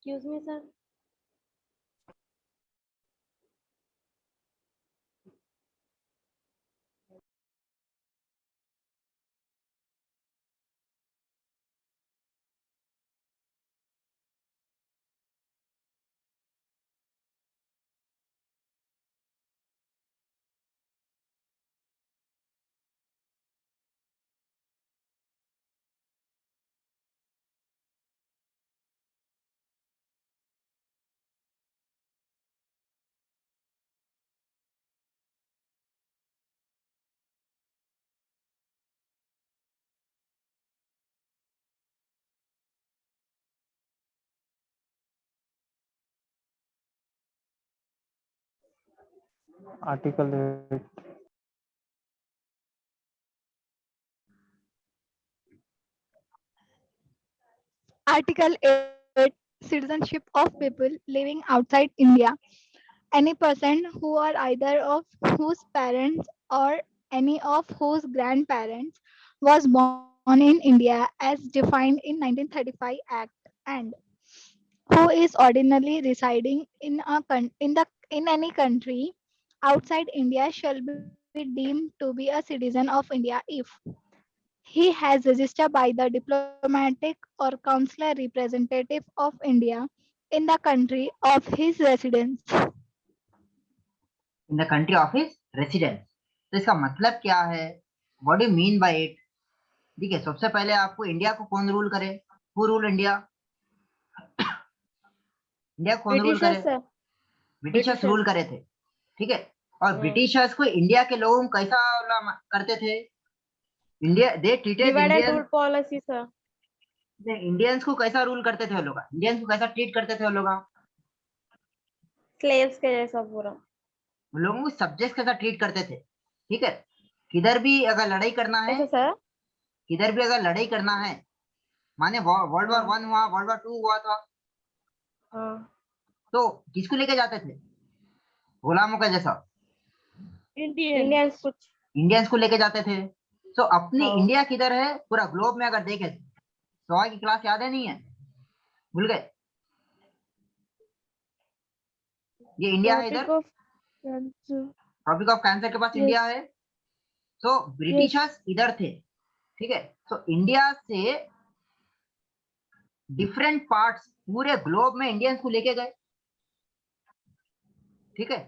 Excuse me, sir. Article 8. Article 8 Citizenship of people living outside India. Any person who are either of whose parents or any of whose grandparents was born in India as defined in 1935 Act and who is ordinarily residing in in any country outside India shall be deemed to be a citizen of India if he has registered by the diplomatic or consular representative of India in the country of his residence. In the country of his residence. तो इसका मतलब क्या है, what do mean by it? ठीक है, सबसे पहले आपको इंडिया को कौन रूल करे? Who rule India? इंडिया कौन रूल करे? Sir. ब्रिटिशर्स रूल करे थे। ठीक है, और ब्रिटिशर्स को इंडिया के लोगों को कैसा करते थे? India they treated Divided Indian rule policy, sir. Indians को कैसा रूल करते थे वो लोग? इंडियंस को कैसा ट्रीट करते थे वो लोग? Slaves के जैसा पूरा। उन लोगों को सब्जेक्ट कैसा ट्रीट करते थे? ठीक है, किधर भी अगर लड़ाई करना है, ऐसे सर? किधर भी अगर लड़ाई करना है, माने वर्ल्ड वॉर 1 हुआ, वर्ल्ड वॉर 2 हुआ था, तो किसको लेके जाते थे? गुलामों का जैसा इंडियंस को लेके जाते थे। तो अपनी इंडिया किधर है पूरा ग्लोब में? अगर देखे, सवाल की क्लास याद है नहीं है? भूल गए? ये इंडिया है, इधर ट्रॉपिक ऑफ कैंसर के पास इंडिया है। तो ब्रिटिशर्स इधर थे। ठीक है, तो इंडिया से डिफरेंट पार्ट्स पूरे ग्लोब में इंडियंस को लेके गए। ठीक है,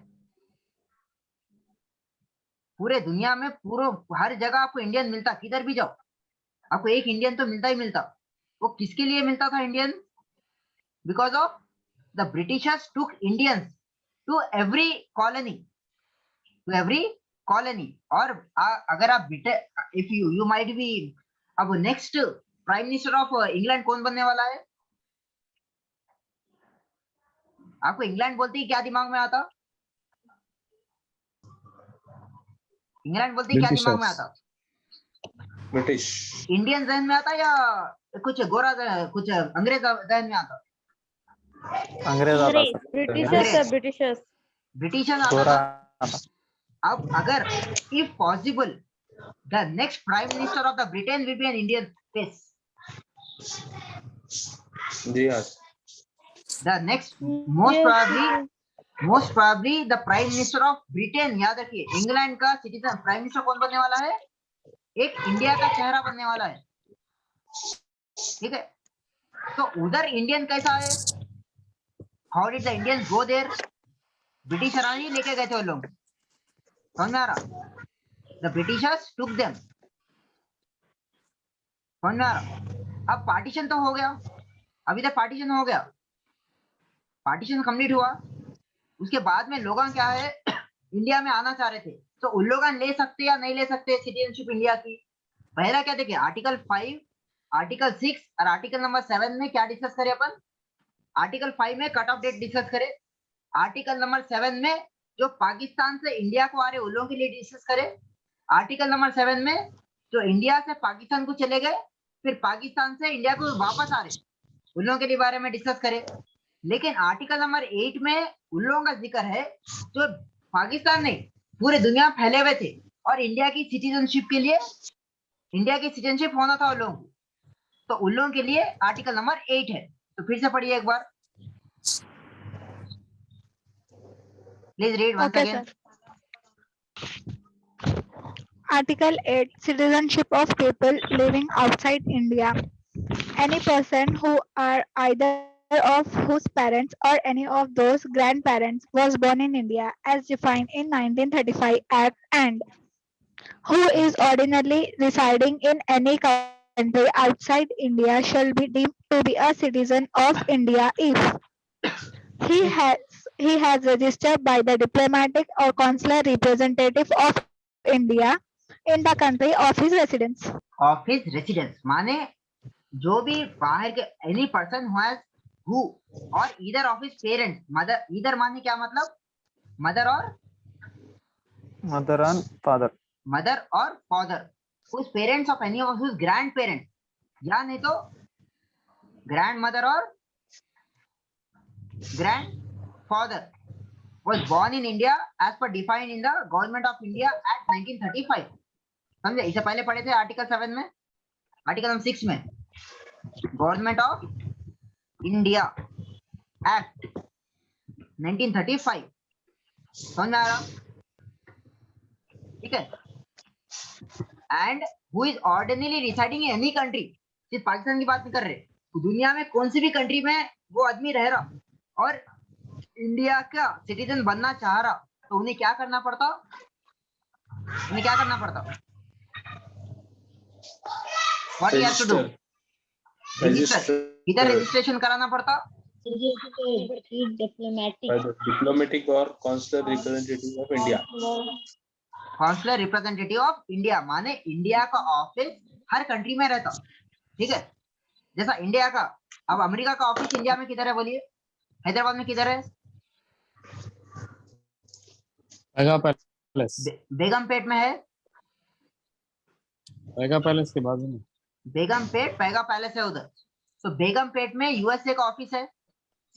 पूरे दुनिया में पूरा हर जगह आपको इंडियन मिलता, किधर भी जाओ आपको एक इंडियन तो मिलता ही मिलता। वो किसके लिए मिलता था Indian? Because of the Britishers took Indians to every colony, और अगर आप इफ यू माइट बी, अब next prime minister of England कौन बनने वाला है? आपको इंग्लैंड बोलते ही क्या दिमाग में आता? इंग्लैंड बोलते ही क्या दिमाग में आता? ब्रिटिश। इंडियन जहन में आता या कुछ गोरा कुछ अंग्रेज जहन में आता? अंग्रेज ब्रिटिशर्स आता था। अब अगर if possible the next prime minister of the Britain will be an Indian face. जी हाँ। The next most probably the prime minister of Britain, याद रखिए, इंग्लैंड का सिटीजन प्राइम मिनिस्टर कौन बनने वाला है? एक इंडिया का चेहरा बनने वाला है। ठीक है, तो उधर इंडियन कैसा है? How did the Indians go there? British रानी लेके गए थे वो लोग, समझ में आ रहा? द ब्रिटिशर्स टुक देम, समझ में आ रहा? अब पार्टीशन तो हो गया, अभी तक पार्टीशन हो गया, पार्टीशन कंप्लीट हुआ, उसके बाद में लोग क्या है इंडिया में आना चाह रहे थे, तो उन लोग ले सकते या नहीं ले सकते सिटीजनशिप इंडिया की? पहला क्या देखिए, आर्टिकल 5, आर्टिकल 6 और आर्टिकल नंबर 7 में क्या डिस्कस करें अपन? आर्टिकल 5 में कट ऑफ डेट डिस्कस करें, आर्टिकल नंबर 7 में जो पाकिस्तान से इंडिया को आ रहे उन लोगों के लिए डिस्कस करें, आर्टिकल नंबर 7 में जो इंडिया से पाकिस्तान को चले गए फिर पाकिस्तान से इंडिया को वापस आ रहे उन लोगों के बारे में डिस्कस करें। लेकिन आर्टिकल नंबर 8 में उन लोगों का जिक्र है जो पाकिस्तान नहीं पूरे दुनिया फैले हुए थे और इंडिया की सिटीजनशिप के लिए, इंडिया की सिटीजनशिप होना था उन लोगों को, तो उन लोगों के लिए आर्टिकल नंबर 8 है। तो फिर से पढ़िए एक बार, Please read once Okay, again. sir. Article 8 Citizenship of people living outside India. Any person who are either of whose parents or any of those grandparents was born in India as defined in 1935 Act and who is ordinarily residing in any country outside India shall be deemed to be a citizen of India if he has registered by the diplomatic or consular representative of India in the country of his residence. Of his residence माने जो भी बाहर के any person who has who और either of his parents mother either माने क्या मतलब mother और mother and father. mother और father whose parents of any of whose grandparents या नहीं तो grandmother और grandfather was born in India as per defined in the Government of India Act 1935. समझे? इसे पहले पढ़े थे आर्टिकल 7 में, आर्टिकल नंबर 6 में गवर्नमेंट ऑफ इंडिया एक्ट 1935 समझ में आ रहा? ठीक है. And who is ordinarily residing in any country, सिर्फ पाकिस्तान की बात नहीं कर रहे, दुनिया में कौन सी भी कंट्री में वो आदमी रह रहा और इंडिया का सिटीजन बनना चाह रहा तो उन्हें क्या करना पड़ता? उन्हें क्या करना पड़ता? What he has to do? Register. किधर रजिस्ट्रेशन कराना पड़ता? Diplomatic or consular representative of India. Consular representative of India माने इंडिया का ऑफिस हर कंट्री में रहता. ठीक है, जैसा इंडिया का, अब अमेरिका का ऑफिस इंडिया में किधर है बोलिए? हैदराबाद में किधर है? बेगमपेट में है. पैगा पैलेस के बाजू में बेगमपेट पैगा पैलेस है उधर. तो बेगमपेट में यूएसए का ऑफिस है.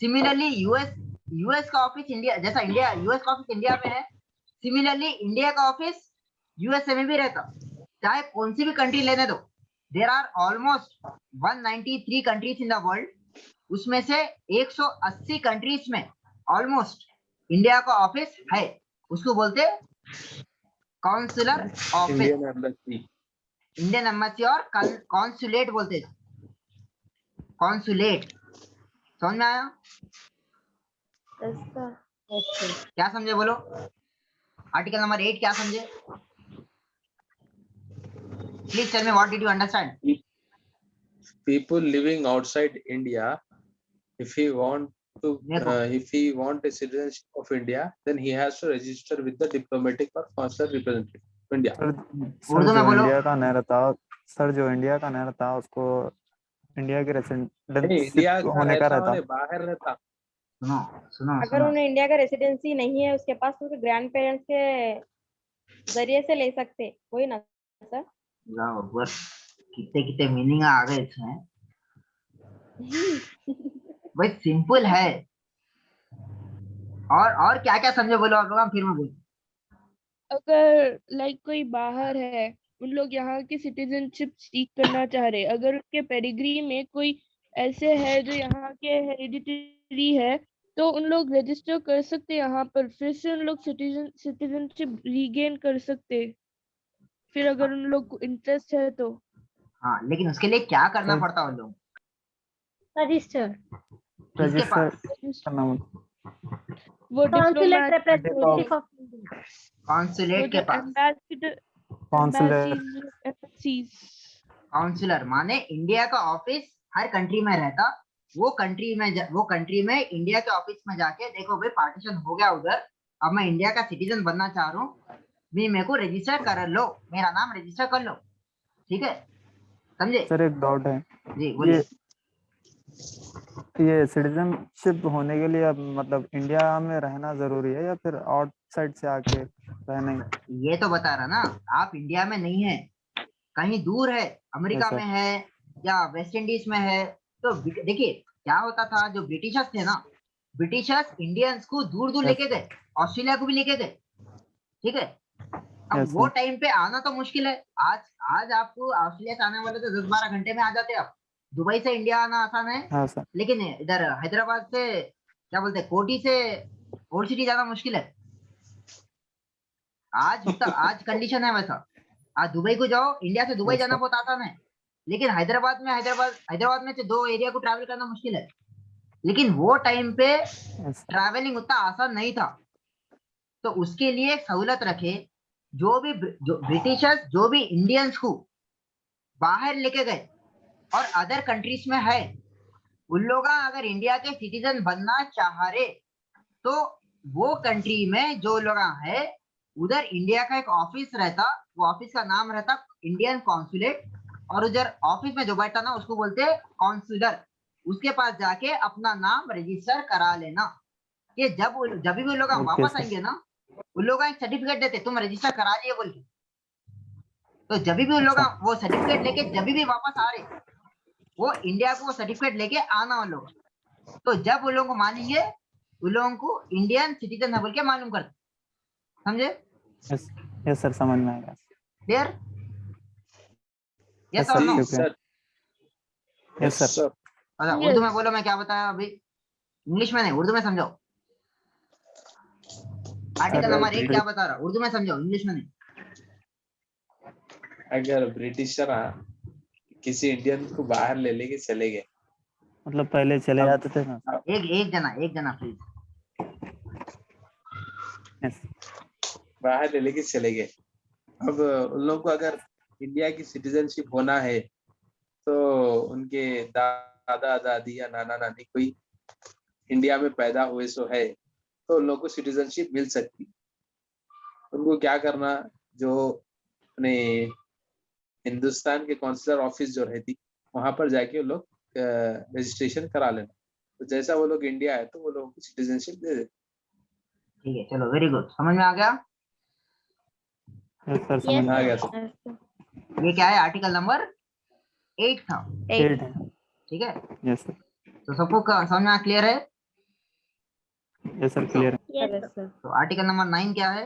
सिमिलरली यूएस का ऑफिस इंडिया, जैसा इंडिया यूएस का ऑफिस इंडिया में है, सिमिलरली इंडिया का ऑफिस यूएसए में भी रहता. चाहे कौन सी भी कंट्री लेने दो, there are almost 193 countries in the world. उसमें से 180 कंट्रीज में ऑलमोस्ट इंडिया का ऑफिस है. उसको बोलते कॉन्सुलर ऑफिस, इंडियन एम्बेसी और कॉन्सुलेट बोलते हैं. कॉन्सुलेट समझ में आया? क्या समझे बोलो? आर्टिकल नंबर 8 क्या समझे? Please tell me what did you understand? People living outside India, if he want a citizenship of India, then he has to register with the diplomatic or consular representative of India. Sir Urdu में जो बोलो. India का नहीं रहता, sir जो India का नहीं रहता उसको इंडिया के इंडिया रेसिडेंट का होने का रहता रहता. और बाहर रहता. सुनो सुनो अगर सुनो. उन्हें इंडिया का रेसिडेंसी नहीं है, उसके पास उसके ग्रैंड पेरेंट्स के जरिए से ले सकते, वही ना सर? जाओ बस, कितने कितने मीनिंग आ गए इसमें. भाई सिंपल है. और क्या क्या समझे बोलो आप लोग, हम फिर मैं बोलूं. अगर कोई बाहर है, उन लोग यहाँ की सिटीजनशिप सीख करना चाह रहे, अगर उनके पेडिग्री में कोई ऐसे है जो यहाँ के हेरिडिटरी है, तो उन लोग रजिस्टर कर सकते यहाँ पर, फिर से उन लोग सिटीजनशिप रीगेन कर सकते, फिर अगर उन लोग को इंटरेस्ट है तो. हाँ, लेकिन उसके लिए क्या करना पड़ता उन लोग? रजिस्टर रजिस्टर करना वो consulate diplomat, representative of India. Consulate के पास. काउंसलर माने इंडिया का ऑफिस हर कंट्री में रहता. वो कंट्री में इंडिया के ऑफिस में जाके देखो भाई पार्टीशन हो गया उधर, अब मैं इंडिया का सिटीजन बनना चाह रहा हूँ, मेरे को रजिस्टर कर लो, मेरा नाम रजिस्टर कर लो. ठीक है, समझे? सर एक डाउट है, जी बोलिए. ये सिटीजनशिप होने के लिए अब मतलब इंडिया में रहना जरूरी है या फिर आउटसाइड से आके रहना ही? ये तो बता रहा ना, आप इंडिया में नहीं है, कहीं दूर है, अमेरिका ऐसा? में है या वेस्ट इंडीज में है. तो देखिए क्या होता था, जो ब्रिटिशर्स थे ना, ब्रिटिशर्स इंडियंस को दूर दूर लेके गए, ऑस्ट्रेलिया को भी लेके गए. ठीक है, अब Yes, वो sir. टाइम पे आना तो मुश्किल है. आज आपको ऑस्ट्रेलिया से आने वाले तो 10-12 घंटे में आ जाते हैं आप. दुबई से इंडिया आना आसान है, हाँ सर. लेकिन इधर हैदराबाद से क्या बोलते हैं, कोटी से ओल्ड सिटी जाना मुश्किल है. आज कंडीशन है वैसा। आज दुबई को जाओ, इंडिया से दुबई जाना बहुत आसान है, लेकिन हैदराबाद में से 2 एरिया को ट्रैवल करना मुश्किल है। लेकिन वो टाइम पे ट्रैवलिंग उतना आसान नहीं था, तो उसके लिए एक सहूलत रखे, जो ब्रिटिशर्स जो भी इंडियंस को बाहर लेके गए और अदर कंट्रीज में है, उन लोग अगर इंडिया के सिटीजन बनना चाह रहे, तो वो कंट्री में जो लोग है, उधर इंडिया का एक ऑफिस रहता, वो ऑफिस का नाम रहता इंडियन कॉन्सुलेट, और उधर ऑफिस में जो बैठा ना उसको बोलते कॉन्सुलर। उसके पास जाके अपना नाम रजिस्टर करा लेना, कि जब भी वो लोग वापस आएंगे ना, उन लोग एक सर्टिफिकेट देते, तुम रजिस्टर करा लिए बोल के। तो जब भी उन लोग वो सर्टिफिकेट लेके जब भी वापस आ रहे, वो इंडिया को वो सर्टिफिकेट लेके आना उन लोग। तो जब उन लोगों को मानेंगे, उन लोगों को इंडियन सिटीजन है बोल के मालूम करते। समझे? यस सर, समझ में आएगा। क्लियर? यस Yes, और no? sir. Sir yes sir. अच्छा, उर्दू में बोलो, मैं क्या बताया अभी, इंग्लिश में नहीं, उर्दू में समझाओ। आर्टिकल नंबर 1 क्या बता रहा, उर्दू में समझाओ, इंग्लिश में नहीं। अगर ब्रिटिशर किसी इंडियन को बाहर ले लेके चले गए, मतलब पहले चले जाते थे ना। एक जना प्लीज। यस बाहर ले लेके चले गए, अब उन लोगों को अगर इंडिया की सिटीजनशिप होना है, तो उनके दादा दादी या नाना नानी कोई इंडिया में पैदा हुए सो है, तो उन लोगों को सिटीजनशिप मिल सकती। उनको क्या करना, जो अपने हिंदुस्तान के कॉन्सुलर ऑफिस जो रहती, वहां पर जाके वो लोग रजिस्ट्रेशन करा लेना। तो जैसा वो लोग इंडिया है, तो वो लोगों को सिटीजनशिप दे देते। ठीक है, चलो, वेरी गुड, समझ में आ गया? यस सर, समझ में आ आ गया गया। सर। ये क्या है, आर्टिकल नंबर 8 था। 8 है। ठीक है, यस सर। तो सबको समझ में क्लियर है? यस सर, क्लियर है। Yes, sir. तो आर्टिकल नंबर 9 क्या है?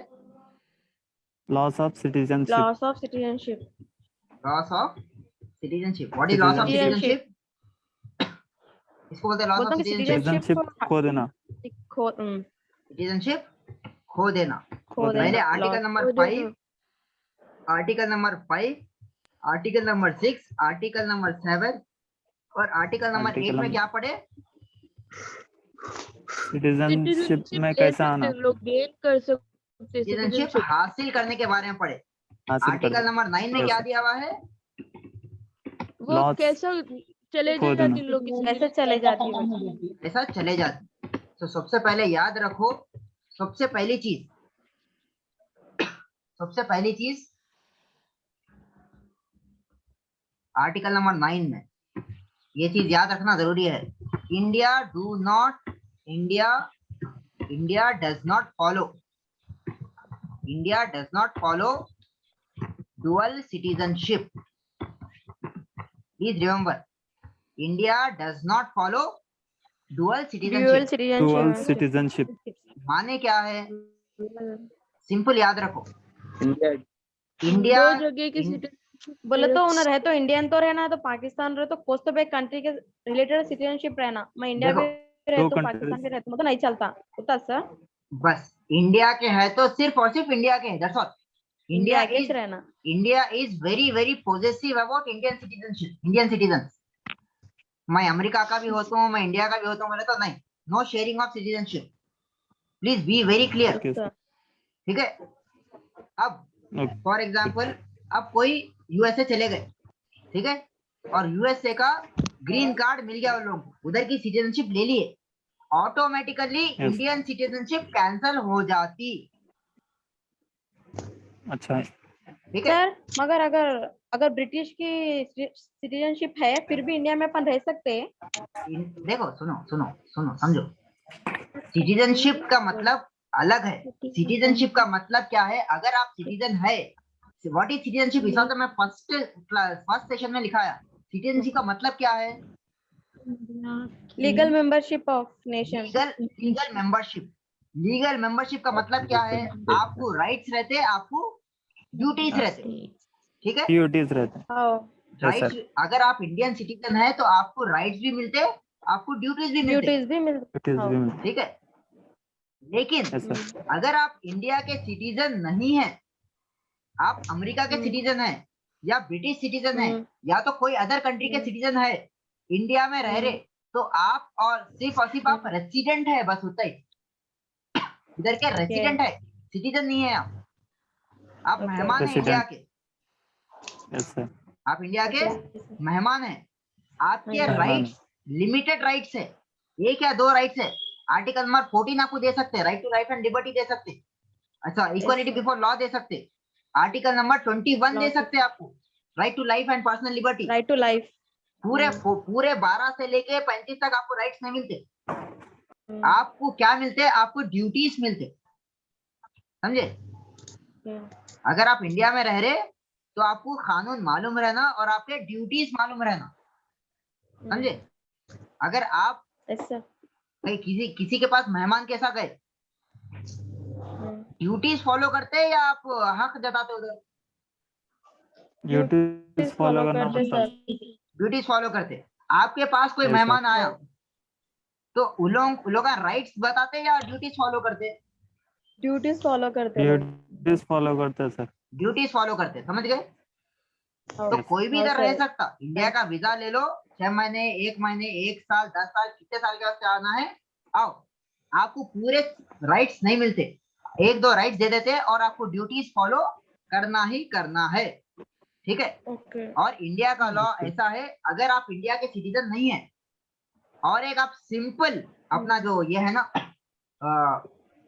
Loss of citizenship. Loss of citizenship. Loss of citizenship. What is loss of Citizenship. Citizenship? इसको बोलते हैं लॉस ऑफ बोलते हैं कि सिटीजनशिप। सिटीजनशिप खो देना। सिटीजनशिप खो देना। खो देना। पहले article number 5, article number 5, article number 6, article number 7 और आर्टिकल नंबर 8 में क्या पढ़े? सिटीजनशिप में कैसा आना, लोग गेन कर सकते सिटीजनशिप हासिल करने के बारे में पढ़े। हासिल कर आर्टिकल नंबर 9 में क्या दिया हुआ है? वो Loss कैसा चले खो जाती देना। लोग की ऐसे चले जाती है। ऐसा चले जाते। तो सबसे पहले याद रखो, सबसे पहली चीज आर्टिकल नंबर 9 में ये चीज याद रखना जरूरी है। India does not follow dual citizenship. Please remember, India does not follow dual citizenship. माने क्या है? सिंपल याद रखो, इंडिया दो जगह की सिटीजनशिप बोले तो उन्हें रहे तो इंडियन तो रहना है, तो पाकिस्तान रहे तो कोई तो भी कंट्री के रिलेटेड सिटीजनशिप रहना। मैं इंडिया में रहे दो तो पाकिस्तान में रहता, मतलब नहीं चलता होता सर। बस इंडिया के है तो सिर्फ और सिर्फ इंडिया के हैं, दैट्स ऑल। इंडिया के रहना। India is very very positive about Indian citizen. मैं अमेरिका का भी होता हूँ, मैं इंडिया का भी होता हूँ, बोले तो नहीं, no sharing of citizenship. Please be very clear. ठीक है? अब फॉर एग्जाम्पल, अब कोई यूएसए चले गए, ठीक है, और यूएसए का ग्रीन कार्ड मिल गया उन लोगों को, उधर की सिटीजनशिप ले लिए, ऑटोमेटिकली इंडियन सिटीजनशिप कैंसल हो जाती। अच्छा, ठीक है सर, मगर अगर ब्रिटिश की सिटीजनशिप है, फिर भी इंडिया में अपन रह सकते हैं। देखो, सुनो समझो, सिटीजनशिप का मतलब अलग है। सिटीजनशिप का मतलब क्या है? अगर आप सिटीजन है, व्हाट इज सिटीजनशिप? इस तो मैं फर्स्ट सेशन में लिखाया। सिटीजनशिप का मतलब क्या है? Legal membership of nation. Legal membership का मतलब क्या है? आपको राइट्स रहते, आपको ड्यूटीज रहते। ठीक है, ड्यूटीज रहते हैं। राइट्स, अगर आप इंडियन सिटीजन है तो आपको राइट्स भी मिलते, आपको ड्यूटीज भी मिलते। मिलते। ठीक है, लेकिन यस सर, अगर आप इंडिया के सिटीजन नहीं हैं, आप अमेरिका के सिटीजन हैं या ब्रिटिश सिटीजन हैं या तो कोई अदर कंट्री के सिटीजन है, इंडिया में रह रहे, तो आप और सिर्फ आप रेसिडेंट है, बस उतना ही, इधर के रेसिडेंट है, सिटीजन नहीं है आप मेहमान हैं इंडिया के, यस सर, आप इंडिया के मेहमान हैं, आपके मेहमान राइट्स लिमिटेड राइट्स है, एक या दो राइट्स है, आर्टिकल नंबर 14 आपको दे सकते हैं, right to life and liberty दे सकते, अच्छा इक्वालिटी बिफोर लॉ दे सकते, आर्टिकल नंबर 21 दे सकते हैं आपको, right to life and personal liberty, right to life. पूरे 12 से लेके 35 तक आपको राइट्स नहीं मिलते, आपको क्या मिलते, आपको ड्यूटीज मिलते, समझे? अगर आप इंडिया में रह रहे तो आपको कानून मालूम रहना और आपके ड्यूटीज मालूम रहना, समझे? अगर आप कहीं किसी के पास मेहमान कैसा गए, ड्यूटीज फॉलो करते हैं या आप हक जताते उधर? ड्यूटीज फॉलो करना पड़ता है। ड्यूटीज फॉलो करते। आपके पास कोई Yes, मेहमान sir. आया तो उन लोग का राइट्स बताते या ड्यूटीज फॉलो करते? ड्यूटीज फॉलो करते हैं। ड्यूटीज फॉलो करते हैं सर। ड्यूटीज फॉलो करते, समझ गए? तो Yes. कोई भी हाँ, इधर रह sir. सकता, इंडिया का वीजा ले लो, 6 महीने, 1 महीने, 1 साल, 10 साल, कितने साल के वास्ते आना है आओ, आपको पूरे राइट्स नहीं मिलते, 1-2 राइट्स दे देते और आपको ड्यूटीज फॉलो करना ही करना है, ठीक है? ओके। और इंडिया का लॉ ऐसा है, अगर आप इंडिया के सिटीजन नहीं है और एक आप सिंपल अपना जो ये है ना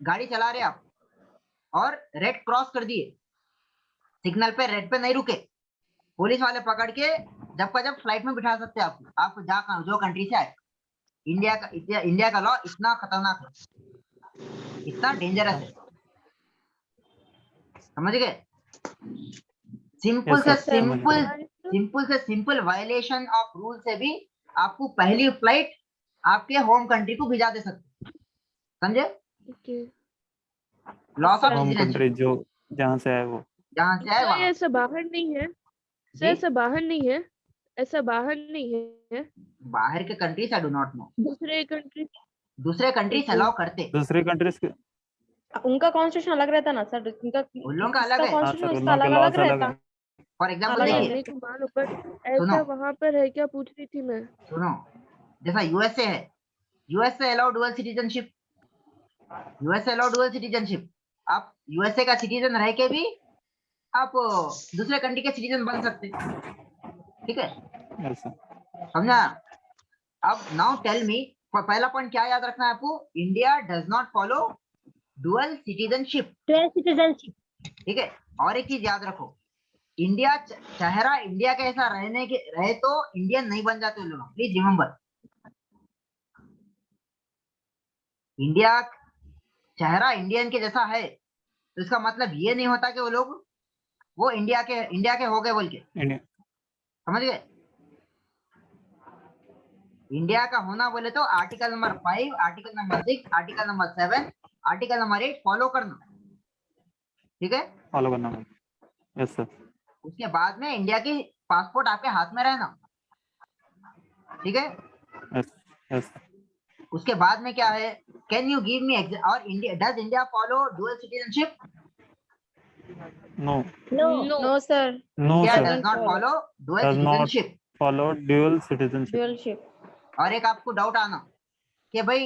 गाड़ी चला रहे आप और रेड क्रॉस कर दिए, सिग्नल पे रेड पे नहीं रुके, पुलिस वाले पकड़ के जब का जब फ्लाइट में बिठा सकते हैं आपको, आप जो कंट्री से आए। इंडिया का लॉ इतना खतरनाक है, इतना डेंजरस है, समझ गए? सिंपल Yes, से sir. Simple violation of rule से भी आपको पहली फ्लाइट आपके होम कंट्री को भिजा दे सकते, समझे? Okay loss of home citizenship country जो जहाँ से आए वो। जहाँ से आए सर, वहाँ। ऐसा बाहर नहीं है सर, जी? ऐसा बाहर नहीं है, ऐसा बाहर नहीं है, बाहर के countries I do not no, दूसरे कंट्री दूसरे कंट्रीज अलाउ करते, दूसरे कंट्रीज के उनका कॉन्स्टिट्यूशन अलग रहता ना सर, उनका उन लोगों का अलग है। हाँ कॉन्स्टिट्यूशन सर, उसका उन लोगों के अलग अलग लॉस अलग रहता। है। फॉर एग्जाम्पल अलग देखिए, है। नहीं तो मानो, पर ऐसा सुनो। वहां पर है क्या पूछ रही थी मैं। सुनो, जैसा यूएसए है, USA allow dual citizenship, USA allow dual citizenship, आप यूएसए का सिटीजन रह के भी आप दूसरे कंट्री के सिटीजन बन सकते, ठीक है? Yes, sir. समझा? अब नाउ टेल मी, पहला पॉइंट क्या याद रखना है आपको, India does not follow dual citizenship, ठीक है? और एक चीज याद रखो, इंडिया चेहरा इंडिया का ऐसा रहे तो इंडियन नहीं बन जाते लोग, प्लीज रिमेम्बर, इंडिया चेहरा इंडियन के जैसा है तो इसका मतलब ये नहीं होता कि वो लोग वो इंडिया के हो गए बोल के, India. समझ गए? इंडिया का होना बोले तो article number 5, article number 6, article number 7, article number 8 follow करना, ठीक है? फॉलो करना पड़ेगा। Yes sir. उसके बाद में इंडिया की पासपोर्ट आपके हाथ में रहना, ठीक है? Yes yes. उसके बाद में क्या है, कैन यू गिव मी और India does India follow dual citizenship? No no sir, no India sir, does not follow dual Does not. Citizenship. Follow dual citizenship. Dualship. और एक आपको डाउट आना कि भाई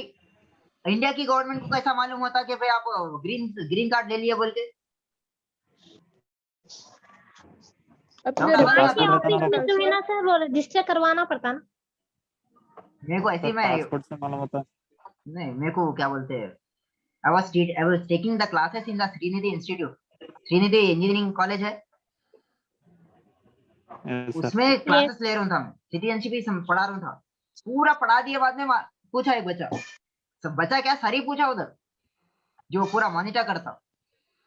इंडिया की गवर्नमेंट को कैसा मालूम होता कि भाई आप ग्रीन कार्ड ले लिए बोल के? अपने तो पासपोर्ट रहता रिप्रेजेंटेटिव ना, के सर वो रजिस्टर करवाना पड़ता ना। मेरे को ऐसे ही पासपोर्ट से मालूम होता है। नहीं, मेरे को क्या बोलते हैं, I was taking the classes in the Srinidhi Institute, Srinidhi engineering college है, Yes, sir. उसमें क्लासेस ले रहा था, सिटीजनशिप ही पढ़ा रहा था, पूरा पढ़ा दिया, बाद में पूछा एक बच्चा, सब बच्चा क्या सारी पूछा उधर जो पूरा मॉनिटर करता,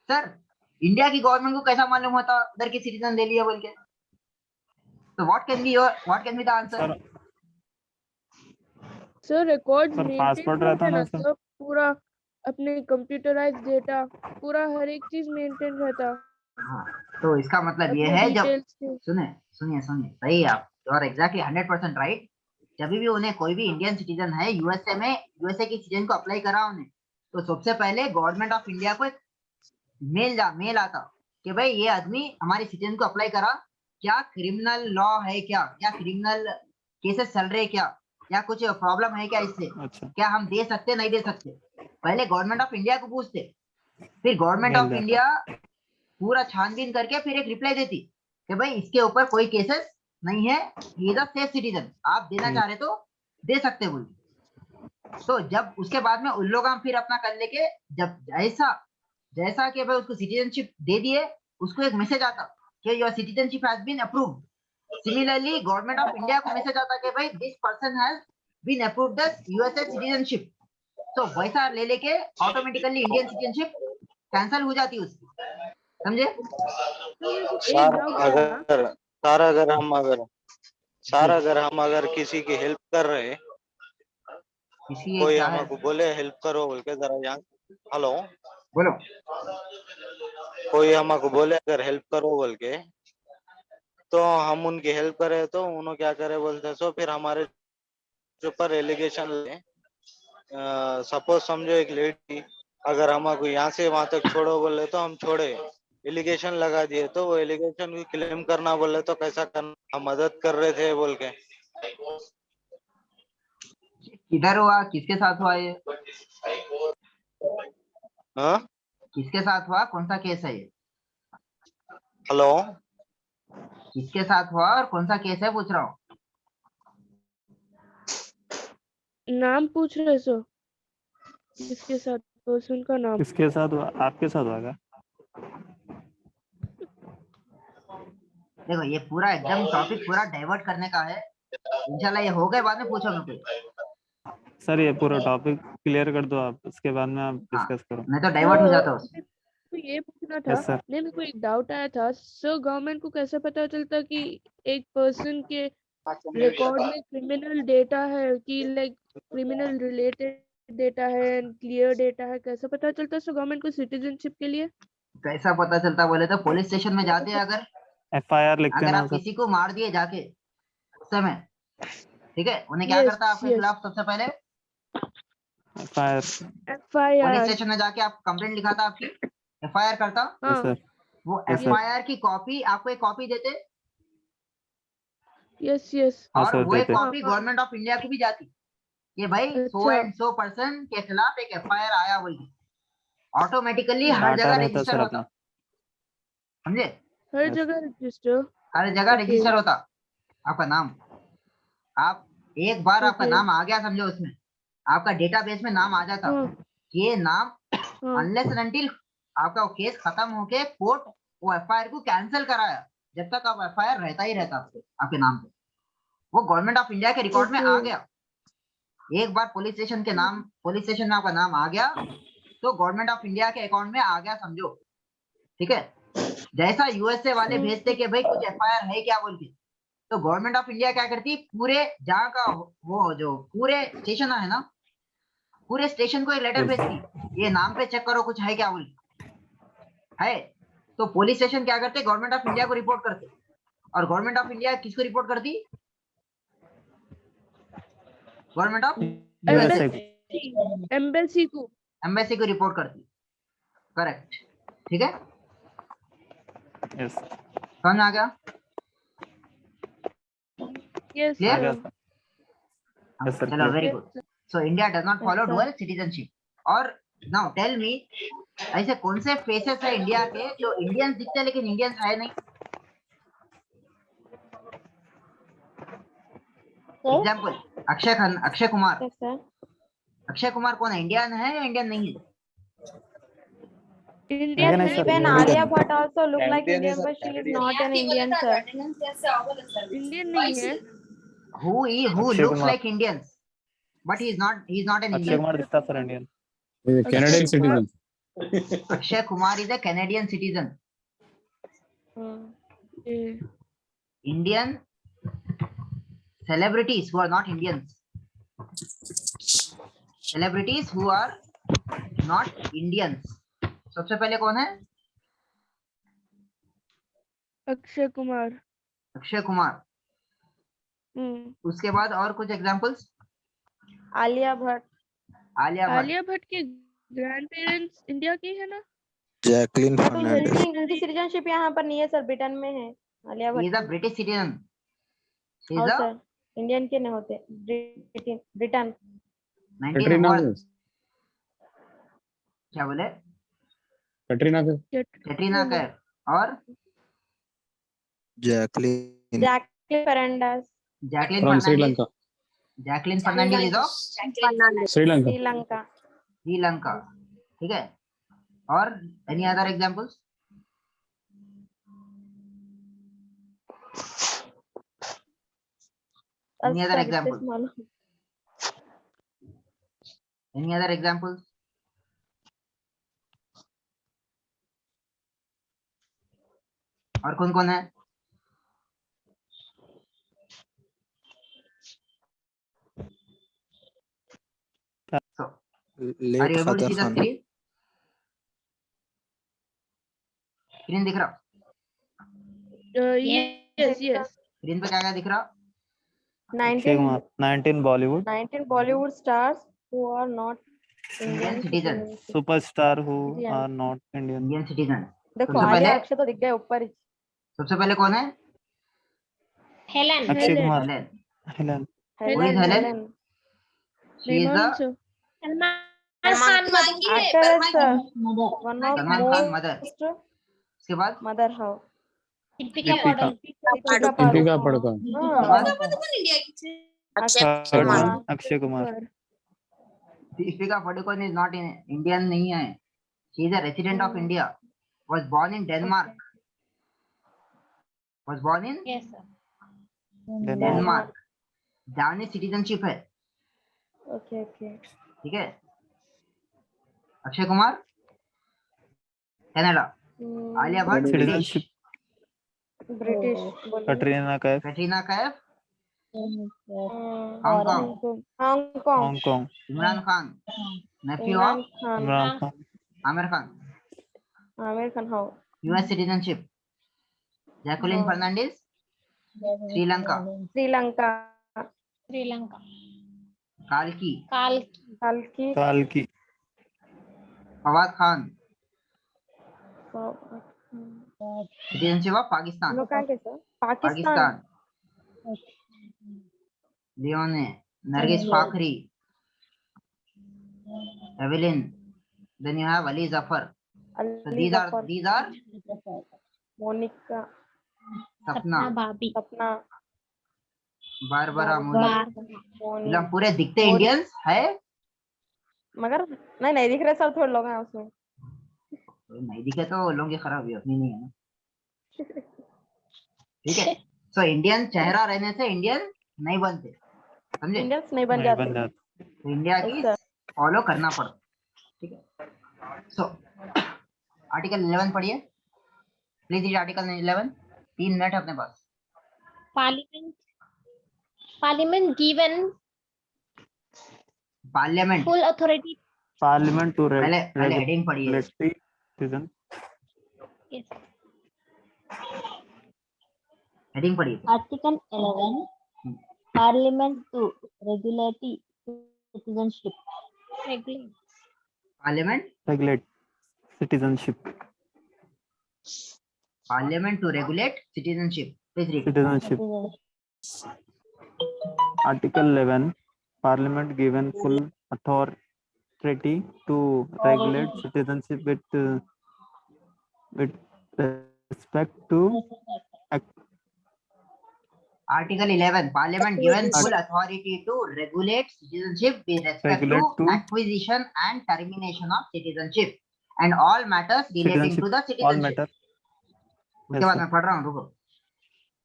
सर इंडिया की गवर्नमेंट को कैसा मालूम होता उधर की सिटीजन ले लिया बोल के? तो what can be the answer? Sir records sir maintain passport रहता रहता है ना ना सर। सब, पूरा अपने कंप्यूटराइज डेटा, पूरा हर एक चीज मेंटेन रहता, हाँ, तो इसका मतलब ये अपने है, जब डिटेल्स से। सुनिए सही है आप, यू आर एग्जैक्टली 100% राइट। जब भी उन्हें कोई भी इंडियन सिटीजन है यूएसए की सिटीजन को अप्लाई करा उन्हें, तो सबसे पहले गवर्नमेंट ऑफ इंडिया को एक मेल आता कि भाई ये आदमी हमारे सिटीजन को अप्लाई करा, क्या क्रिमिनल लॉ है क्या, या क्रिमिनल केसेस चल रहे क्या, या कुछ प्रॉब्लम है क्या इससे, अच्छा क्या हम दे सकते नहीं दे सकते। पहले गवर्नमेंट ऑफ इंडिया को पूछते, फिर गवर्नमेंट मेल ऑफ जाता। इंडिया पूरा छानबीन करके फिर एक रिप्लाई देती कि भाई इसके ऊपर कोई केसेस नहीं है, he is a safe citizen, आप देना चाह रहे तो दे सकते बोल। तो जब उसके बाद में उन लोग हम फिर अपना कर लेके जब जैसा जैसा कि भाई उसको सिटीजनशिप दे दिए, उसको एक मैसेज आता कि your citizenship has been approved. Similarly government of India को मैसेज आता कि भाई this person has been approved the USA citizenship. तो वैसा ले लेके ऑटोमेटिकली इंडियन सिटीजनशिप कैंसिल हो जाती है उसकी, समझे? एक डाउट था। सर अगर किसी की हेल्प कर रहे, किसी कोई क्या है, हमको बोले हेल्प करो बोल के, जरा यहाँ हेलो, बोलो। कोई हमको बोले अगर हेल्प करो बोल के, तो हम उनकी हेल्प करे तो उन्होंने क्या करे बोलते सो फिर हमारे ऊपर एलिगेशन ले। सपोज समझो एक लेडी अगर हमको यहाँ से वहां तक छोड़ो बोले तो हम छोड़े, एलिगेशन लगा दिए तो वो एलिगेशन को क्लेम करना बोले तो कैसा करना, हम मदद कर रहे थे बोल के। किधर हुआ, किसके साथ हुआ ये, हाँ किसके साथ हुआ, कौन सा केस है ये, हेलो, किसके साथ हुआ और कौन सा केस है पूछ रहा हूँ। नाम पूछ रहे सो, किसके साथ, पर्सन का नाम। किसके साथ हुआ, आपके साथ हुआ क्या? देखो ये पूरा एकदम टॉपिक पूरा डाइवर्ट करने का है, इंशाल्लाह ये हो गए, बाद में पूछो मेरे को। सर ये पूरा टॉपिक क्लियर कर दो आप, उसके बाद में आप हाँ, डिस्कस करो। नहीं तो डाइवर्ट हो जाता है उसमें। तो ये पूछना था, यस सर। नहीं मेरे को एक डाउट आया था सर, गवर्नमेंट को कैसे पता चलता कि एक पर्सन के रिकॉर्ड में क्रिमिनल डेटा है कि लाइक क्रिमिनल रिलेटेड डेटा है एंड क्लियर डेटा है, कैसे पता चलता सर गवर्नमेंट को सिटीजनशिप के लिए? कैसा पता चलता बोले तो पुलिस स्टेशन में जाते हैं, अगर FIR लिखते अगर ना आप सर। किसी को मार दिए जाके उस समय, ठीक है, उन्हें क्या Yes, करता है आपके yes. खिलाफ, सबसे पहले FIR। Police FIR। स्टेशन में जाके आप कंप्लेंट लिखाता, आपकी एफआईआर करता, यस हाँ, सर। वो Yes, sir. एफआईआर की कॉपी आपको एक कॉपी देते, यस यस। हाँ और सर वो एक देते। कॉपी गवर्नमेंट ऑफ इंडिया को भी जाती कि भाई सो अच्छा। एंड सो पर्सन के खिलाफ एक एफआईआर आया, वही ऑटोमेटिकली हर डाटा जगह रहता रजिस्टर सर होता, अपना। समझे? हर Yes. जगह रजिस्टर। हर जगह Okay. रजिस्टर होता आपका नाम। आप एक बार आपका Okay. नाम आ गया समझो, उसमें आपका डेटाबेस में नाम आ जाता, हाँ ये नाम हाँ। अनलेस एंड अनटिल आपका वो केस खत्म होके कोर्ट वो एफआईआर को कैंसिल कराया, जब तक आप एफआईआर रहता ही रहता आपके नाम पे, वो गवर्नमेंट ऑफ इंडिया के रिकॉर्ड में आ गया। एक बार पुलिस स्टेशन के नाम, पुलिस स्टेशन में आपका नाम आ गया तो गवर्नमेंट ऑफ इंडिया के अकाउंट में आ गया समझो, ठीक है। जैसा यूएसए वाले भेजते कि भाई कुछ एफआईआर है क्या बोल के, तो गवर्नमेंट ऑफ इंडिया क्या करती, पूरे जहाँ का वो जो पूरे स्टेशन है ना, पूरे स्टेशन को एक लेटर भेजती, ये नाम पे चेक करो कुछ है क्या बोल है। तो पुलिस स्टेशन क्या करते, गवर्नमेंट ऑफ इंडिया को रिपोर्ट करते, और गवर्नमेंट ऑफ इंडिया किसको रिपोर्ट करती, गवर्नमेंट ऑफ एम्बेसी को, एम्बेसी को रिपोर्ट करती, करेक्ट, ठीक है। यस समझ आ गया? Yes Clear? आ गया सर। सर। Yes, sir, चलो clear. Very good. So India does not follow Yes, sir. Dual citizenship. और नाउ टेल मी, ऐसे कौन से फेसेस है इंडिया के जो इंडियंस दिखते हैं लेकिन इंडियंस है नहीं? Example Akshay Kumar. Yes, sir. Akshay Kumar कौन है, इंडियन है या इंडियन नहीं है? इंडियन Indian है है। sir, Even Indian. Alia Bhatt also look like Canadian Indian, is a but she is Canadian. not an Indian, sir. Indian नहीं है। Who Akshay looks Kumar. like Indians but he is not an Akshay Indian? Kumar दिखता sir Indian. Canadian citizen. Akshay Kumar is a Canadian citizen. ये Indian celebrities who are not Indians. Celebrities who are not Indians. सबसे पहले कौन है? अक्षय कुमार। अक्षय कुमार। उसके बाद और कुछ examples? Alia Bhatt. Alia Bhatt. Alia Bhatt के ग्रैंड पेरेंट्स इंडिया के है ना? जैकलिन तो फर्नांडिस इनकी सिटीजनशिप यहाँ पर नहीं है सर, ब्रिटेन में है Alia He is Bhatt a British citizen. He is और a सर इंडियन के नहीं होते, ब्रिटेन 19 कैटरीना what? कैफ, क्या बोले? कैटरीना कैफ, कैटरीना कैफ और Jacqueline Jacqueline Fernandez Jacqueline from Fernandez. Sri Lanka, Jacqueline Fernandez is of Sri Lanka. Sri Lanka. Sri Lanka. ठीक है. और any other examples? Any other example? Any other examples? और कौन कौन है? So, are लेट you able to Fateh see the Khan. screen? Screen दिख रहा? Yes, yes. स्क्रीन पे क्या क्या दिख रहा? Akshay Kumar 19 Bollywood 19 Bollywood stars who are not Indian Indian citizens. citizens. Superstar who Indian. Are not Indian. Indian citizen. देखो सबसे आलिया पहले- अक्षय तो दिख गए ऊपर ही। सबसे पहले कौन है? Helen Akshay Kumar, Helen. Helen. Who is Helen? She is the Remanso. Salman Khan mother Actor is one of Salman Khan mother. most उसके बाद mother how Deepika Deepika. Padukone Deepika Padukone, third one Akshay Kumar. Deepika Padukone is not in Indian नहीं है. She is a resident of India. Was born in Denmark. Was born in yes sir Denmark. जाने citizenship है. Okay okay ठीक है. Akshay Kumar Canada. Alia Bhatt British. Citizenship. British Katrina Kaif Katrina Kaif Hong Kong. Hong Kong Hong Kong. Imran Khan nephew Imran of Khan Imran Khan. Aamir Khan. Aamir Khan how US citizenship. Jacqueline हाँ। फर्नांडिस श्रीलंका. श्रीलंका श्रीलंका काल्की. कल्कि काल्की. फवाद खान हम citizenship of Pakistan. लोग कहाँ के sir? Pakistan Pakistan. Leone Nargis Fakhri. Evelyn. Then you have Ali Zafar. So Ali these Zafar are Monica Sapna, भाभी सपना बारबरा मुनी. मोनी मतलब पूरे दिखते इंडियंस है. मगर नहीं दिख रहे सर, थोड़े लोग हैं उसमें। नहीं दिखे तो लोगों की खराबी है, अपनी नहीं है ना. ठीक है. सो इंडियन चेहरा रहने से इंडियन नहीं बनते, समझे? इंडियंस नहीं बन नहीं जाते। बन जाते. तो इंडिया की अच्छा। फॉलो करना पड़ता. ठीक है. सो आर्टिकल 11 पढ़िए प्लीज. Read article 11. 3 मिनट है अपने पास. Parliament given parliament. Full authority parliament to पहले हेडिंग पढ़िए. Regulatory citizen. हेडिंग पढ़िए. Article 11, Parliament to regulate citizenship. Parliament. Regulate citizenship. Parliament to regulate citizenship. Please read. Citizenship. Article 11. Parliament given full authority to regulate citizenship with respect to Article 11. Parliament given full authority to regulate citizenship with respect Regulate to to- acquisition and termination of citizenship and all matters relating to the all citizenship. matter. उसके Yes, बाद sir. मैं पढ़ रहा हूँ, रुको.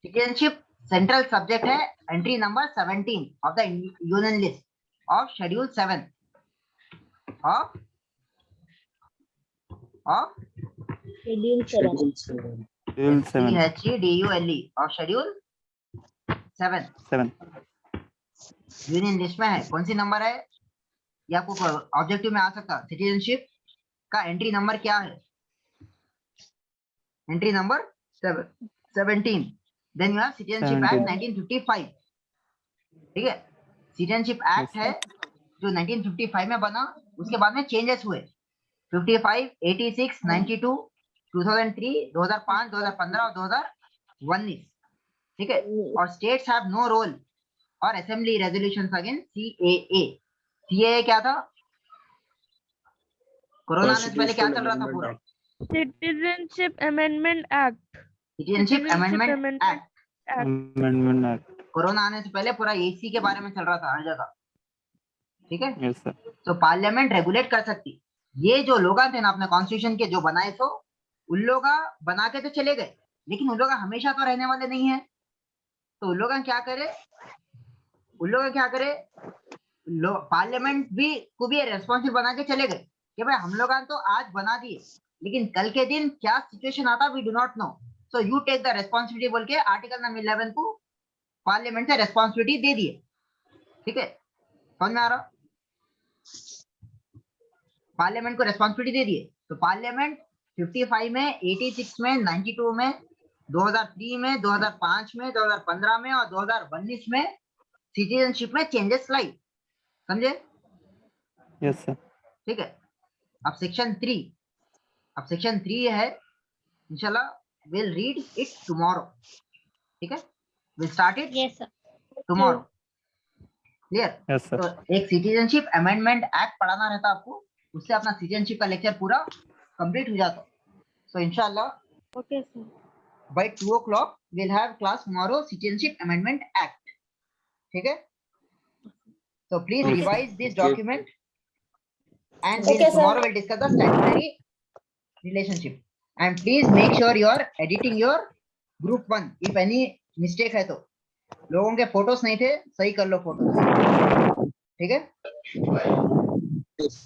Citizenship central subject है. Entry number 17 of the Union list of Schedule 7 of Schedule 7. Schedule 7. CHEDULE of Schedule 7 union list में है. कौन सी नंबर है ये आपको ऑब्जेक्टिव में आ सकता है. सिटीजनशिप का एंट्री नंबर क्या है? Entry number 17. Then you have citizenship act 1955. ठीक है. सिटीजनशिप एक्ट है जो 1955 में बना, उसके बाद में चेंजेस हुए 55, 86, 92, 2003, 2005, 2015 और 2019, ठीक है। और स्टेट्स हैव नो रोल और assembly resolutions against CAA. CAA क्या था? कोरोना आने से पहले क्या चल रहा था पूरा? Citizenship amendment act. Citizenship amendment act. Amendment act. Corona आने से पहले पूरा एसी के बारे में चल रहा था हर जगह, ठीक है। Yes sir. तो पार्लियामेंट रेगुलेट कर सकती। ये जो लोग थे ना अपने कॉन्स्टिट्यूशन के जो बनाए, तो उन लोग बना के तो चले गए, लेकिन उन लोग हमेशा तो रहने वाले नहीं है। तो उन लोग क्या करे, पार्लियामेंट भी को भी रेस्पॉन्सिबल बना के चले गए कि भाई हम लोग तो आज बना दिए, लेकिन कल के दिन क्या सिचुएशन आता we do not know, so you take the responsibility बोल के आर्टिकल नंबर 11 को पार्लियामेंट से रेस्पॉन्सिबिलिटी दे दिए, ठीक है। समझ में आ रहा? पार्लियामेंट को रेस्पॉन्सिबिलिटी दे दिए। तो पार्लियामेंट 55 में, 86 में, 92 में, 2003 में, 2005 में, 2015 में और 2019 में सिटीजनशिप में चेंजेस लाई, समझे? Yes sir. ठीक है। अब सेक्शन 3 है, इंशाल्लाह विल रीड इट टुमारो, ठीक है। Will start it Yes, sir. Tomorrow, clear? Yes sir. तो एक सिटीजनशिप अमेंडमेंट एक्ट पढ़ाना रहता आपको, उससे अपना सिटीजनशिप का लेक्चर पूरा कंप्लीट हो जाता। सो इंशाल्लाह okay sir. by 2 o'clock we'll have class tomorrow, citizenship amendment act, ठीक है। So please Okay. revise this Okay. document and Okay, sir. tomorrow we'll discuss the statutory relationship, and please make sure you are editing your group 1. if any mistake है तो लोगों के photos नहीं थे, सही कर लो फोटोज, ठीक है।